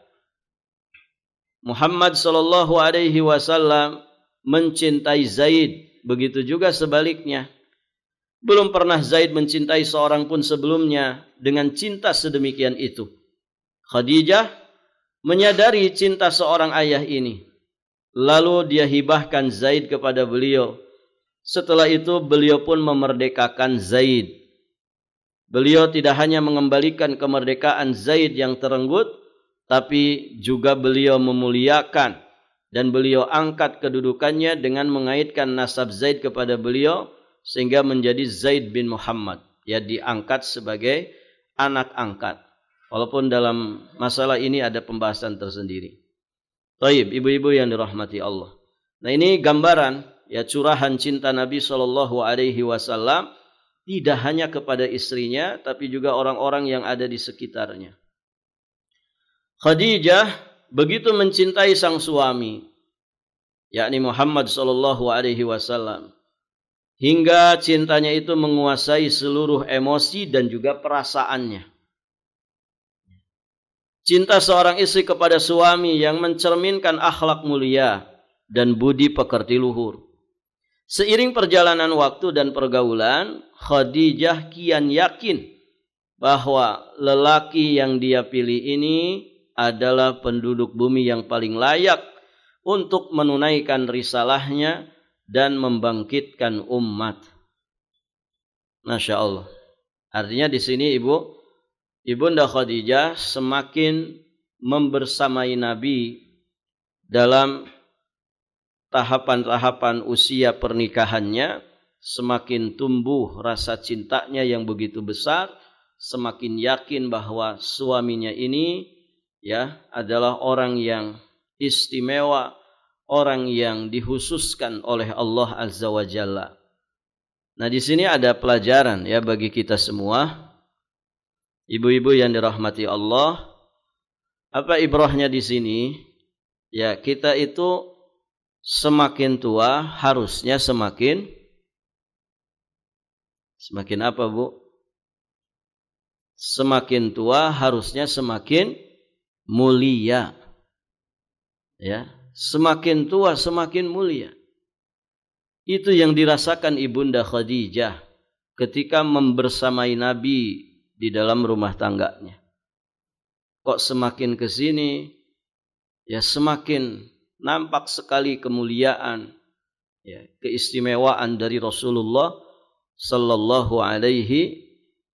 Muhammad sallallahu alaihi wasallam mencintai Zaid, begitu juga sebaliknya. Belum pernah Zaid mencintai seorang pun sebelumnya dengan cinta sedemikian itu. Khadijah menyadari cinta seorang ayah ini. Lalu dia hibahkan Zaid kepada beliau. Setelah itu beliau pun memerdekakan Zaid. Beliau tidak hanya mengembalikan kemerdekaan Zaid yang terenggut, tapi juga beliau memuliakan dan beliau angkat kedudukannya dengan mengaitkan nasab Zaid kepada beliau sehingga menjadi Zaid bin Muhammad. Ya, diangkat sebagai anak angkat. Walaupun dalam masalah ini ada pembahasan tersendiri. Taib, ibu-ibu yang dirahmati Allah. Nah, ini gambaran ya curahan cinta Nabi sallallahu alaihi wasallam tidak hanya kepada istrinya tapi juga orang-orang yang ada di sekitarnya. Khadijah begitu mencintai sang suami, yakni Muhammad sallallahu alaihi wasallam, hingga cintanya itu menguasai seluruh emosi dan juga perasaannya. Cinta seorang istri kepada suami yang mencerminkan akhlak mulia dan budi pekerti luhur. Seiring perjalanan waktu dan pergaulan, Khadijah kian yakin bahwa lelaki yang dia pilih ini adalah penduduk bumi yang paling layak untuk menunaikan risalahnya dan membangkitkan umat. Masya Allah. Artinya di sini Ibunda Khadijah semakin membersamai Nabi dalam tahapan-tahapan usia pernikahannya, semakin tumbuh rasa cintanya yang begitu besar, semakin yakin bahwa suaminya ini ya adalah orang yang istimewa, orang yang dikhususkan oleh Allah Azza wa Jalla. Nah, di sini ada pelajaran ya bagi kita semua. Ibu-ibu yang dirahmati Allah, apa ibrahnya di sini? Ya, kita itu semakin tua harusnya semakin apa, Bu? Semakin tua harusnya semakin mulia. Ya, semakin tua semakin mulia. Itu yang dirasakan Ibunda Khadijah ketika membersamai Nabi di dalam rumah tangganya. Kok semakin ke sini ya semakin nampak sekali kemuliaan ya, keistimewaan dari Rasulullah sallallahu alaihi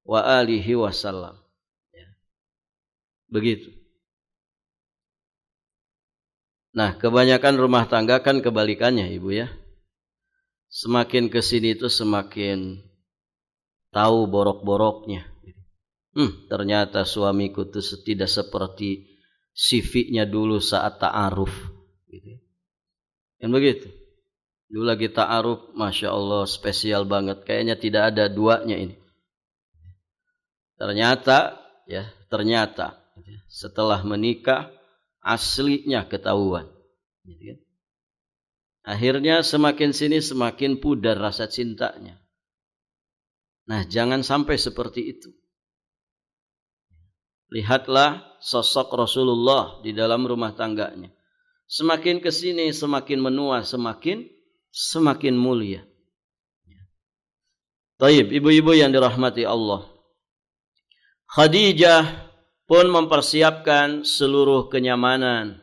wa alihi wasallam. Ya. Begitu. Nah, kebanyakan rumah tangga kan kebalikannya, Ibu ya. Semakin ke sini itu semakin tahu borok-boroknya. Ternyata suamiku itu tidak seperti CV-nya dulu saat ta'aruf. Gitu. Kan begitu. Dulu lagi ta'aruf, Masya Allah spesial banget. Kayaknya tidak ada duanya ini. Ternyata setelah menikah aslinya ketahuan. Akhirnya semakin sini semakin pudar rasa cintanya. Nah, jangan sampai seperti itu. Lihatlah sosok Rasulullah di dalam rumah tangganya. Semakin ke sini semakin menua, semakin mulia. Taib, ibu-ibu yang dirahmati Allah. Khadijah pun mempersiapkan seluruh kenyamanan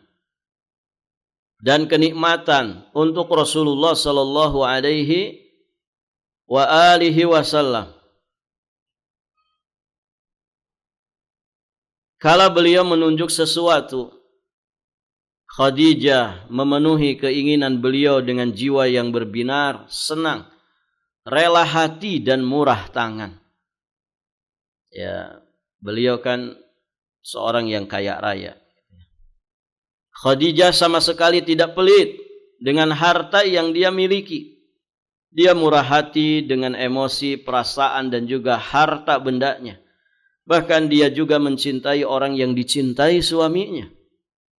dan kenikmatan untuk Rasulullah sallallahu alaihi wa alihi wasallam. Kala beliau menunjuk sesuatu, Khadijah memenuhi keinginan beliau dengan jiwa yang berbinar, senang, rela hati dan murah tangan. Ya, beliau kan seorang yang kaya raya. Khadijah sama sekali tidak pelit dengan harta yang dia miliki. Dia murah hati dengan emosi, perasaan dan juga harta bendanya. Bahkan dia juga mencintai orang yang dicintai suaminya.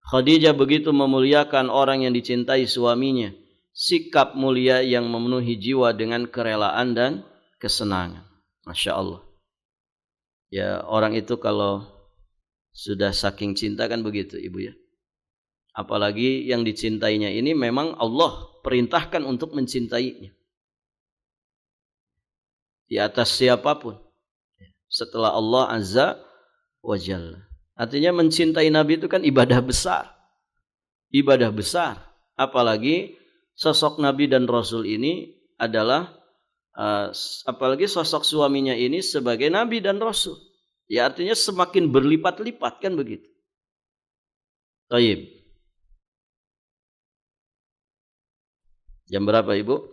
Khadijah begitu memuliakan orang yang dicintai suaminya. Sikap mulia yang memenuhi jiwa dengan kerelaan dan kesenangan. Masya Allah. Ya, orang itu kalau sudah saking cinta kan begitu, ibu ya. Apalagi yang dicintainya ini memang Allah perintahkan untuk mencintainya. Di atas siapapun. Setelah Allah Azza wa Jalla. Artinya mencintai Nabi itu kan ibadah besar. Ibadah besar. Apalagi sosok Nabi dan Rasul ini adalah apalagi sosok suaminya ini sebagai Nabi dan Rasul. Ya artinya semakin berlipat-lipat kan begitu. Taib. Jam berapa ibu?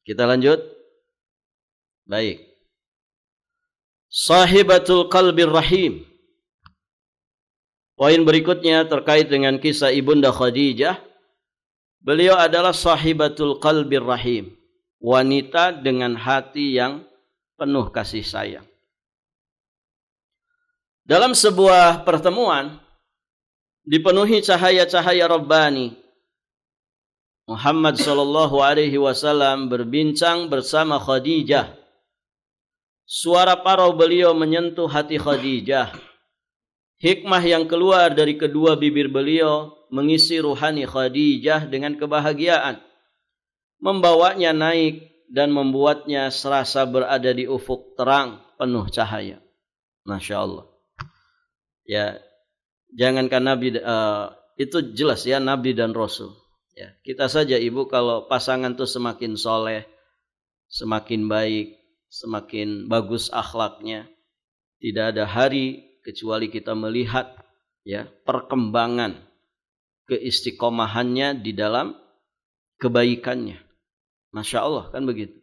Kita lanjut. Baik. Sahibatul qalbir rahim. Poin berikutnya terkait dengan kisah Ibunda Khadijah. Beliau adalah sahibatul qalbir rahim. Wanita dengan hati yang penuh kasih sayang. Dalam sebuah pertemuan dipenuhi cahaya-cahaya Rabbani, Muhammad sallallahu alaihi wasallam berbincang bersama Khadijah. Suara parau beliau menyentuh hati Khadijah. Hikmah yang keluar dari kedua bibir beliau mengisi ruhani Khadijah dengan kebahagiaan, membawanya naik dan membuatnya serasa berada di ufuk terang penuh cahaya. Masya Allah. Ya, jangankan Nabi, itu jelas ya Nabi dan Rasul. Ya, kita saja ibu kalau pasangan tuh semakin soleh, semakin baik, semakin bagus akhlaknya, tidak ada hari kecuali kita melihat ya perkembangan keistiqomahannya di dalam kebaikannya. Masya Allah kan begitu.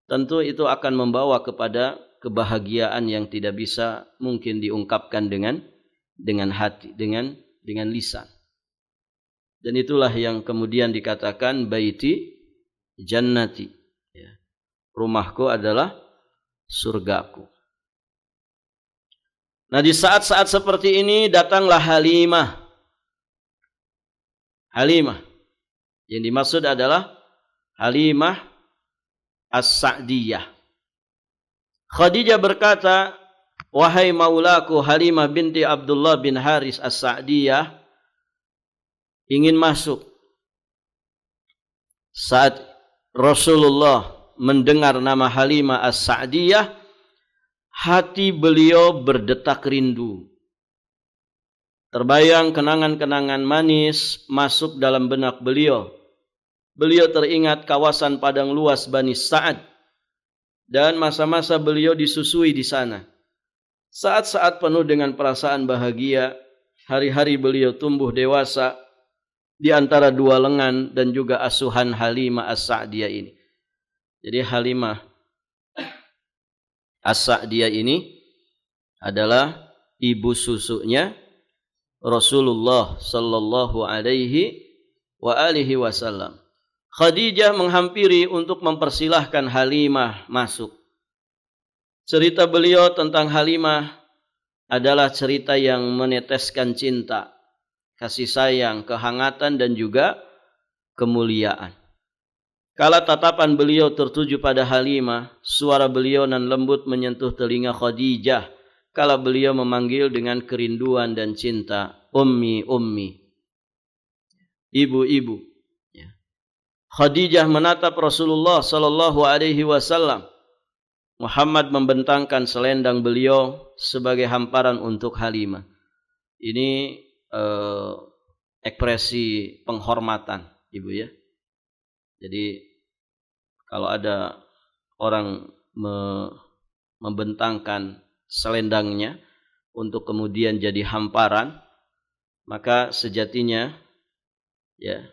Tentu itu akan membawa kepada kebahagiaan yang tidak bisa mungkin diungkapkan dengan hati, dengan lisan. Dan itulah yang kemudian dikatakan baiti jannati. Ya. Rumahku adalah surgaku. Nah di saat-saat seperti ini datanglah Halimah. Halimah. Yang dimaksud adalah Halimah As-Sa'diyah. Khadijah berkata, wahai maulaku Halimah binti Abdullah bin Haris As-Sa'diyah, ingin masuk. Saat Rasulullah mendengar nama Halimah As-Sa'diyah, hati beliau berdetak rindu. Terbayang kenangan-kenangan manis masuk dalam benak beliau. Beliau teringat kawasan padang luas Bani Sa'ad dan masa-masa beliau disusui di sana. Saat-saat penuh dengan perasaan bahagia, hari-hari beliau tumbuh dewasa di antara dua lengan dan juga asuhan Halimah As-Sa'diyah ini. Jadi Halimah As-Sa'diyah ini adalah ibu susunya Rasulullah sallallahu alaihi wa alihi wasallam. Khadijah menghampiri untuk mempersilahkan Halimah masuk. Cerita beliau tentang Halimah adalah cerita yang meneteskan cinta, kasih sayang, kehangatan dan juga kemuliaan. Kala tatapan beliau tertuju pada Halimah, suara beliau nan lembut menyentuh telinga Khadijah. Kala beliau memanggil dengan kerinduan dan cinta, ummi, ummi, ibu-ibu. Khadijah menatap Rasulullah sallallahu alaihi wasallam. Muhammad membentangkan selendang beliau sebagai hamparan untuk Halimah. Ini ekspresi penghormatan, Ibu ya. Jadi kalau ada orang membentangkan selendangnya untuk kemudian jadi hamparan, maka sejatinya ya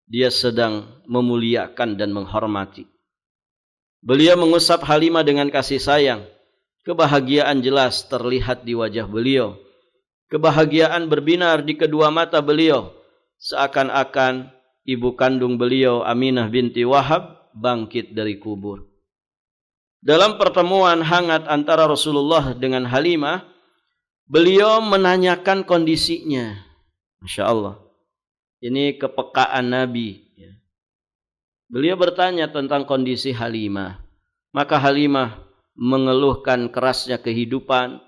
dia sedang memuliakan dan menghormati. Beliau mengusap Halimah dengan kasih sayang. Kebahagiaan jelas terlihat di wajah beliau. Kebahagiaan berbinar di kedua mata beliau. Seakan-akan ibu kandung beliau, Aminah binti Wahab, bangkit dari kubur. Dalam pertemuan hangat antara Rasulullah dengan Halimah, beliau menanyakan kondisinya. Masya Allah. Ini kepekaan Nabi. Beliau bertanya tentang kondisi Halimah. Maka Halimah mengeluhkan kerasnya kehidupan,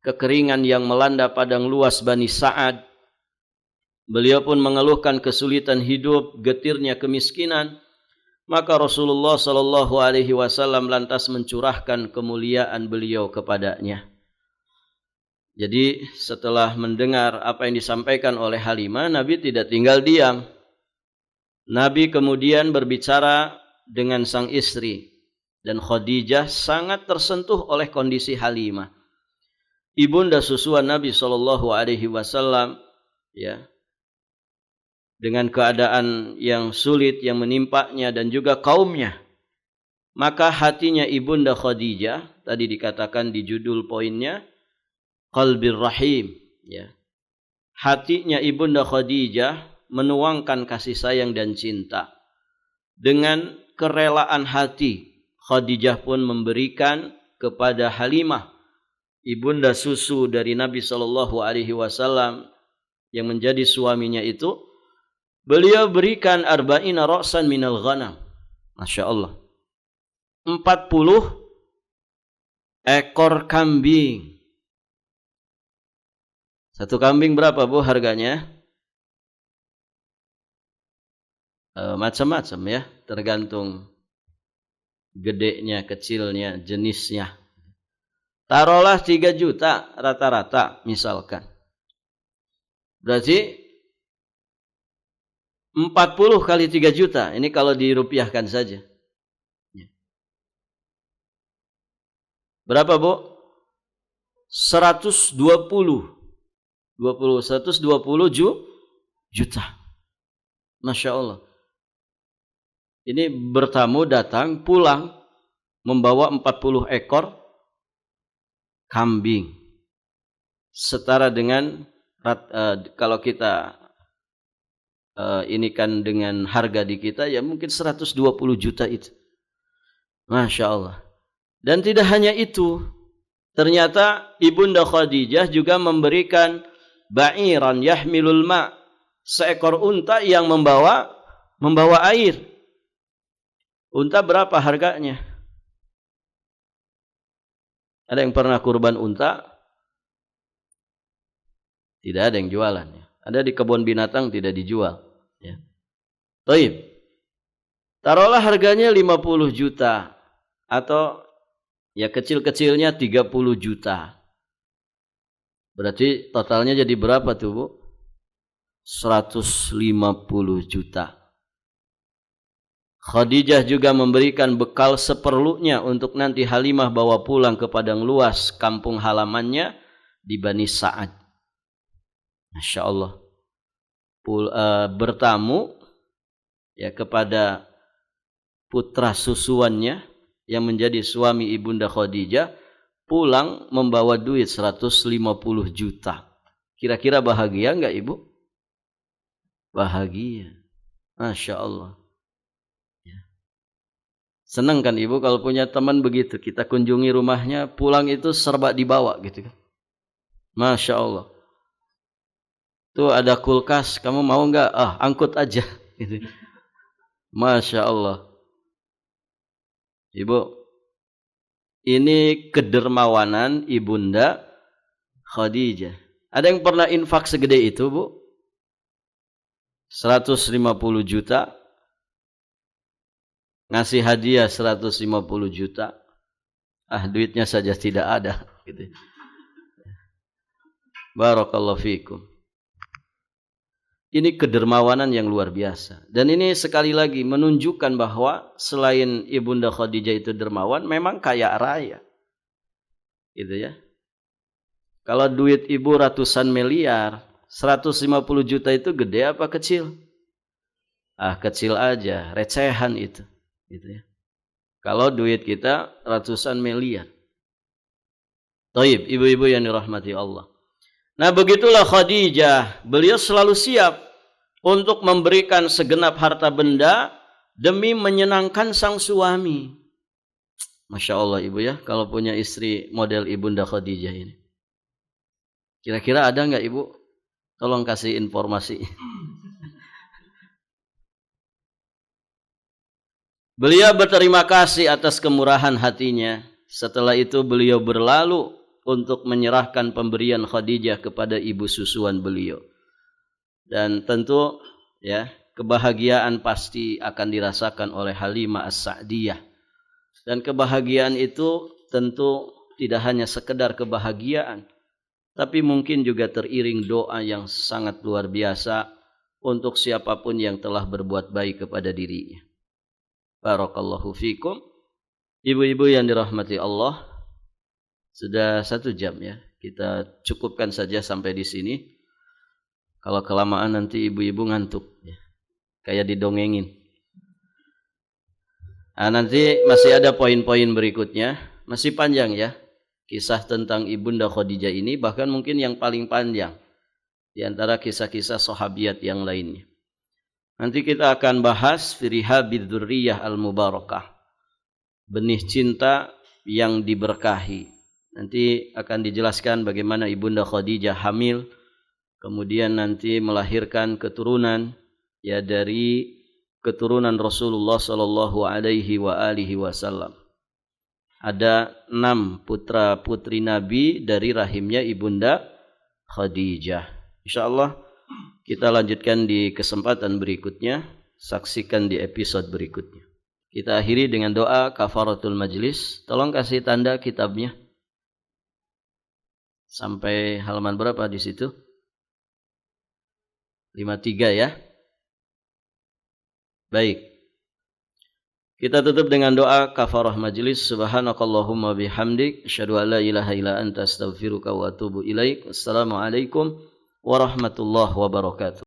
kekeringan yang melanda padang luas Bani Sa'ad. Beliau pun mengeluhkan kesulitan hidup, getirnya kemiskinan. Maka Rasulullah sallallahu alaihi wasallam lantas mencurahkan kemuliaan beliau kepadanya. Jadi setelah mendengar apa yang disampaikan oleh Halimah, Nabi tidak tinggal diam. Nabi kemudian berbicara dengan sang istri. Dan Khadijah sangat tersentuh oleh kondisi Halimah. Ibunda susuan Nabi SAW ya, dengan keadaan yang sulit yang menimpanya dan juga kaumnya. Maka hatinya Ibunda Khadijah, tadi dikatakan di judul poinnya, Qalbir Rahim, ya. Hatinya Ibunda Khadijah menuangkan kasih sayang dan cinta. Dengan kerelaan hati, Khadijah pun memberikan kepada Halimah, ibunda susu dari Nabi sallallahu alaihi wasallam yang menjadi suaminya itu, beliau berikan arba'ina ra'san minal ghanam. Masya Allah. 40 ekor kambing. Satu kambing berapa Bu harganya? Macam-macam ya, tergantung gedenya, kecilnya, jenisnya. Taruhlah 3 juta rata-rata misalkan. Berarti 40 kali 3 juta. Ini kalau dirupiahkan saja. Berapa Bu? 120 juta. Masya Allah. Ini bertamu datang pulang membawa 40 ekor kambing. Setara dengan kalau kita ini kan dengan harga di kita ya mungkin 120 juta itu. Masya Allah. Dan tidak hanya itu. Ternyata Ibunda Khadijah juga memberikan ba'iran yahmilul ma', seekor unta yang membawa air. Unta berapa harganya? Ada yang pernah kurban unta? Tidak ada yang jualan. Ada di kebun binatang tidak dijual. Ya. Baik. Taruhlah harganya 50 juta atau ya kecil-kecilnya 30 juta. Berarti totalnya jadi berapa tuh Bu? 150 juta. Khadijah juga memberikan bekal seperlunya untuk nanti Halimah bawa pulang ke padang luas kampung halamannya di Bani Sa'ad. Masya Allah. Bertamu ya kepada putra susuannya yang menjadi suami Ibunda Khadijah, pulang membawa duit 150 juta. Kira-kira bahagia enggak Ibu? Bahagia. Masya Allah. Senang kan Ibu kalau punya teman begitu. Kita kunjungi rumahnya, pulang itu serba dibawa gitu kan. Masya Allah. Tuh ada kulkas, kamu mau enggak? Angkut aja. Gitu. Masya Allah. Ibu, ini kedermawanan Ibunda Khadijah. Ada yang pernah infak segede itu, Bu? 150 juta. Ngasih hadiah 150 juta. Duitnya saja tidak ada. Gitu. Barakallahu fikum. Ini kedermawanan yang luar biasa. Dan ini sekali lagi menunjukkan bahwa selain Ibunda Khadijah itu dermawan, memang kaya raya. Gitu ya. Kalau duit ibu ratusan miliar, 150 juta itu gede apa kecil? Kecil aja, recehan itu. Gitu ya. Kalau duit kita ratusan miliar. Taib, ibu-ibu yang dirahmati Allah. Nah, begitulah Khadijah. Beliau selalu siap untuk memberikan segenap harta benda demi menyenangkan sang suami. Masya Allah Ibu ya, kalau punya istri model Ibunda Khadijah ini. Kira-kira ada enggak Ibu? Tolong kasih informasi. Beliau berterima kasih atas kemurahan hatinya. Setelah itu beliau berlalu untuk menyerahkan pemberian Khadijah kepada ibu susuan beliau. Dan tentu ya, kebahagiaan pasti akan dirasakan oleh Halimah As-Sa'diyah. Dan kebahagiaan itu tentu tidak hanya sekedar kebahagiaan, tapi mungkin juga teriring doa yang sangat luar biasa untuk siapapun yang telah berbuat baik kepada dirinya. Barakallahu fikum. Ibu-ibu yang dirahmati Allah, sudah 1 jam ya. Kita cukupkan saja sampai di sini. Kalau kelamaan nanti ibu-ibu ngantuk ya. Kayak didongengin. Nanti masih ada poin-poin berikutnya. Masih panjang ya. Kisah tentang Ibunda Khadijah ini bahkan mungkin yang paling panjang di antara kisah-kisah sahabiat yang lainnya. Nanti kita akan bahas Firiha Bidzurriyah Al-Mubarakah. Benih cinta yang diberkahi. Nanti akan dijelaskan bagaimana Ibunda Khadijah hamil, kemudian nanti melahirkan keturunan ya dari keturunan Rasulullah sallallahu alaihi wasallam. Ada 6 putra-putri Nabi dari rahimnya Ibunda Khadijah. Insyaallah kita lanjutkan di kesempatan berikutnya, saksikan di episode berikutnya. Kita akhiri dengan doa kafaratul majlis. Tolong kasih tanda kitabnya. Sampai halaman berapa di situ? 53 ya. Baik. Kita tutup dengan doa kafarah majlis. Subhanakallahumma bihamdik asyhadu an la ilaha illa anta astaghfiruka wa atubu ilaik. Wassalamualaikum warahmatullahi wabarakatuh.